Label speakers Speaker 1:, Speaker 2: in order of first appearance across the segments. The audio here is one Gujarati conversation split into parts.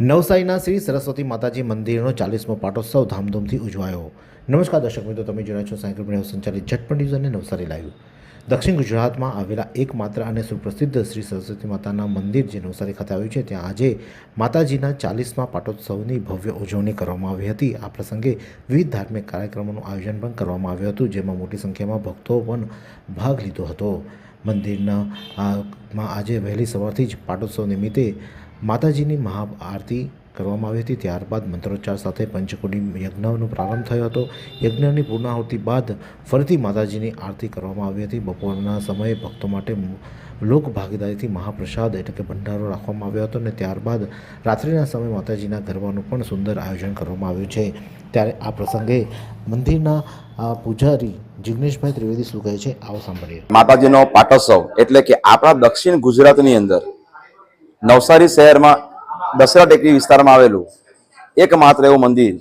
Speaker 1: નવસારીના શ્રી સરસ્વતી માતાજી મંદિરનો 40મો પાટોત્સવ ધામધૂમથી ઉજવાયો। નમસ્કાર દર્શક મિત્રો, તમે જોઈ રહ્યા છો સાયકલ મીડિયા સંચાલિત ઝટપટ ન્યૂઝ અને નવસારી લાઈવ। દક્ષિણ ગુજરાતમાં આવેલા એકમાત્ર અને સુપ્રસિદ્ધ શ્રી સરસ્વતી માતાના મંદિર જે નવસારી ખાતે આવ્યું છે, ત્યાં આજે માતાજીના 40મા પાટોત્સવની ભવ્ય ઉજવણી કરવામાં આવી હતી। આ પ્રસંગે વિવિધ ધાર્મિક કાર્યક્રમોનું આયોજન પણ કરવામાં આવ્યું હતું, જેમાં મોટી સંખ્યામાં ભક્તો પણ ભાગ લીધો હતો। મંદિરના આજે વહેલી સવારથી જ પાટોત્સવ નિમિત્તે માતાજીની મહાઆરતી કરવામાં આવી હતી। ત્યારબાદ મંત્રોચ્ચાર સાથે પંચકોટી યજ્ઞનો પ્રારંભ થયો હતો। યજ્ઞની પૂર્ણાહુતિ બાદ ફરીથી માતાજીની આરતી કરવામાં આવી હતી। બપોરના સમયે ભક્તો માટે લોક ભાગીદારીથી મહાપ્રસાદ એટલે કે ભંડારો રાખવામાં આવ્યો હતો અને ત્યારબાદ રાત્રિના સમયે માતાજીના ગરબાનું પણ સુંદર આયોજન કરવામાં આવ્યું છે। ત્યારે આ પ્રસંગે મંદિરના પૂજારી જિગ્નેશભાઈ ત્રિવેદી શું કહે છે, આવો સાંભળીએ।
Speaker 2: માતાજીનો પાટોત્સવ એટલે કે આપણા દક્ષિણ ગુજરાતની અંદર નવસારી શહેરમાં દસરા ટેકરી વિસ્તારમાં આવેલું એકમાત્ર એવું મંદિર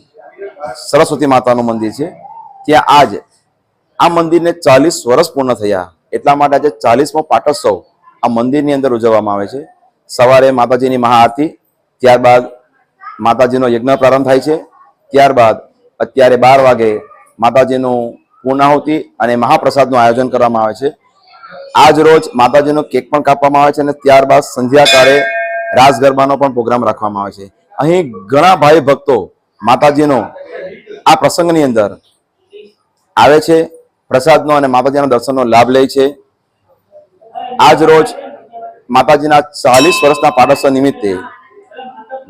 Speaker 2: સરસ્વતી માતાનું મંદિર છે। ત્યાં આજ આ મંદિરને 40 વર્ષ પૂર્ણ થયા, એટલા માટે આજે 40મો પાટોત્સવ આ મંદિરની અંદર ઉજવવામાં આવે છે। સવારે માતાજીની મહાઆરતી, ત્યારબાદ માતાજીનો યજ્ઞ પ્રારંભ થાય છે। ત્યારબાદ અત્યારે 12 વાગે માતાજીનું પૂર્ણાહુતિ અને મહાપ્રસાદનું આયોજન કરવામાં આવે છે। આજ રોજ માતાજીનો કેક પણ કાપવામાં આવે છે અને ત્યારબાદ સંધ્યાકાળે રાસ ગરબાનો પણ પ્રોગ્રામ રાખવામાં આવે છે। અહીં ઘણા ભાઈ ભક્તો માતાજીનો આ પ્રસંગની અંદર આવે છે, પ્રસાદનો અને માતાજીના દર્શનનો લાભ લે છે। આજ રોજ માતાજીના 40 વર્ષના પાટોત્સવ નિમિત્તે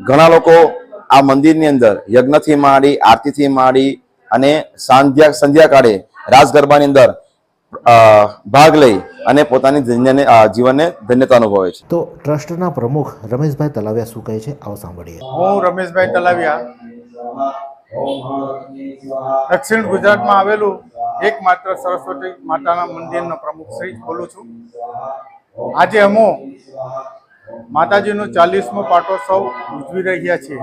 Speaker 2: ઘણા લોકો આ મંદિરની અંદર યજ્ઞથી માંડી, આરતીથી માંડી અને સંધ્યાકાળે રાસ ગરબાની અંદર ભાગ લઈ અને પોતાની જીવનને ધન્યતા અનુભવે છે।
Speaker 1: તો ટ્રસ્ટના પ્રમુખ રમેશભાઈ તલાવિયા શું કહે છે, આવો સાંભળીએ।
Speaker 3: હું રમેશભાઈ તલાવિયા, દક્ષિણ ગુજરાતમાં આવેલું એકમાત્ર સરસ્વતી માતાના મંદિરનો પ્રમુખ શ્રી બોલું છું। આજે અમે માતાજીનો 40મો પાટોત્સવ ઉજવી રહ્યા છીએ।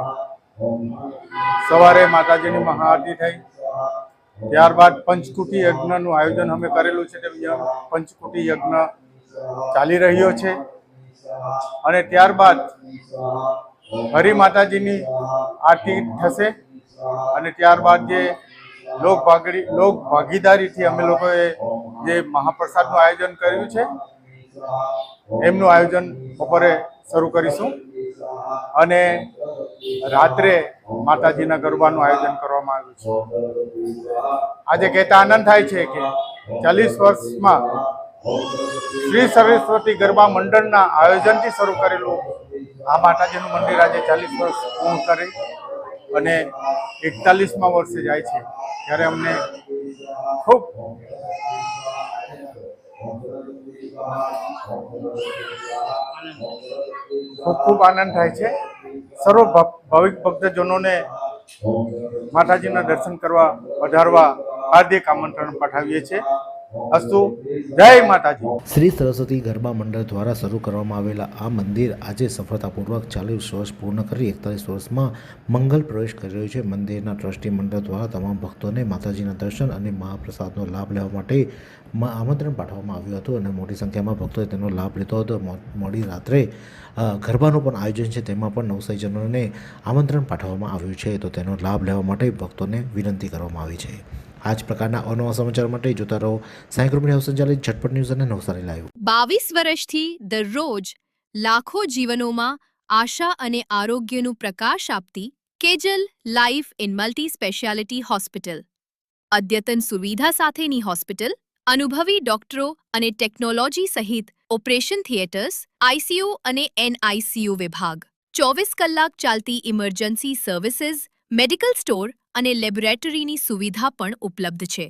Speaker 3: સવારે માતાજીની મહાઆરતી થઈ, ત્યારબાદ પંચકુટી યજ્ઞનું આયોજન અમે કરેલું છે। પંચકુટી યજ્ઞ ચાલી રહ્યો છે અને ત્યારબાદ હરિ માતાજીની આરતી થશે અને ત્યારબાદ જે લોક ભાગીદારીથી અમે લોકોએ જે મહાપ્રસાદનું આયોજન કર્યું છે, એમનું આયોજન બપોરે શરૂ કરીશું અને રાત્રે માતાજીના ગરબાનું આયોજન કરવામાં આવ્યું છે। આજે કહેતા આનંદ થાય છે કે 40 વર્ષમાં શ્રી સરસ્વતી ગરબા મંડળના આયોજનથી શરૂ કરેલું આ માતાજીનું મંદિર આજે 40 વર્ષ પૂર્ણ કરી અને 41મા વર્ષે જાય છે, ત્યારે અમને ખૂબ ખૂબ આનંદ થાય છે। સર્વ ભાવિક ભક્તજનોને માતાજીના દર્શન કરવા પધારવા હાર્દિક આમંત્રણ પાઠવીએ છીએ। અસ્તુ, જય માતાજી।
Speaker 1: શ્રી સરસ્વતી ગરબા મંડળ દ્વારા શરૂ કરવામાં આવેલા આ મંદિર આજે સફળતાપૂર્વક 40 વર્ષ પૂર્ણ કરી 41 વર્ષમાં મંગલ પ્રવેશ કરી રહ્યું છે। મંદિરના ટ્રસ્ટી મંડળ દ્વારા તમામ ભક્તોને માતાજીના દર્શન અને મહાપ્રસાદનો લાભ લેવા માટે આમંત્રણ પાઠવવામાં આવ્યું હતું અને મોટી સંખ્યામાં ભક્તોએ તેનો લાભ લીધો હતો। મોડી રાત્રે ગરબાનું પણ આયોજન છે, તેમાં પણ નવસારીજનોને આમંત્રણ પાઠવવામાં આવ્યું છે, તો તેનો લાભ લેવા માટે ભક્તોને વિનંતી કરવામાં આવી છે। આ જ પ્રકારના અવનવા સમાચાર માટે જોતા રહો સાયકલ મીડિયા સંચાલિત ઝટપટ ન્યૂઝ અને નવસારી લાઈવ।
Speaker 4: 22 વર્ષથી દરરોજ લાખો જીવનોમાં આશા અને આરોગ્યનું પ્રકાશ આપતી Kejal life in multi speciality hospital, અદ્યતન સુવિધા સાથેની હોસ્પિટલ, અનુભવી ડોક્ટરો અને ટેકનોલોજી સહિત ઓપરેશન થિયેટર્સ, આઈસીયુ અને એનઆઈસીયુ વિભાગ, 24 કલાક ચાલતી ઇમરજન્સી સર્વિસીસ, મેડિકલ સ્ટોર અને લેબોરેટરીની સુવિધા પણ ઉપલબ્ધ છે।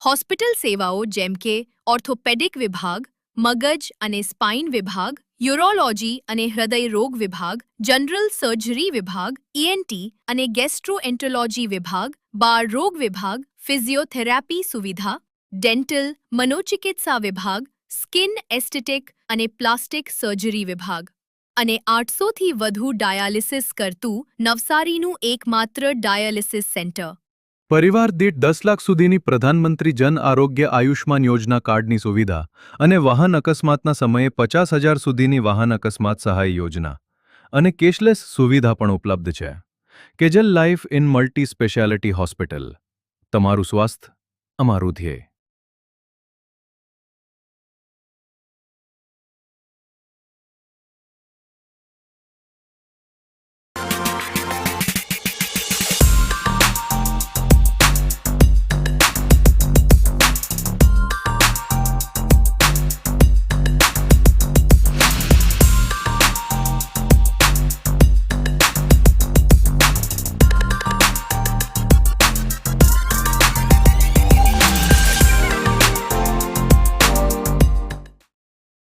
Speaker 4: હોસ્પિટલ સેવાઓ જેમ કે ઓર્થોપેડિક વિભાગ, મગજ અને સ્પાઇન વિભાગ, યુરોલોજી અને હૃદય રોગ વિભાગ, જનરલ સર્જરી વિભાગ, ઈએનટી અને ગેસ્ટ્રોએન્ટરોલોજી વિભાગ, બાળ રોગ વિભાગ, ફિઝિયોથેરાપી સુવિધા, ડેન્ટલ, મનોચિકિત્સા વિભાગ, સ્કિન એસ્થેટિક અને પ્લાસ્ટિક સર્જરી વિભાગ અને 800થી વધુ ડાયાલિસિસ કરતું નવસારીનું એકમાત્ર ડાયાલિસિસ સેન્ટર।
Speaker 5: પરિવાર દીઠ 10 લાખ સુધીની પ્રધાનમંત્રી જન આરોગ્ય આયુષ્માન યોજના કાર્ડની સુવિધા અને વાહન અકસ્માતના સમયે 50,000 સુધીની વાહન અકસ્માત સહાય યોજના। અને કેશલેસ સુવિધા પણ ઉપલબ્ધ છે. Kejal life in multi speciality hospital. તમારું સ્વાસ્થ્ય અમારું ધ્યેય.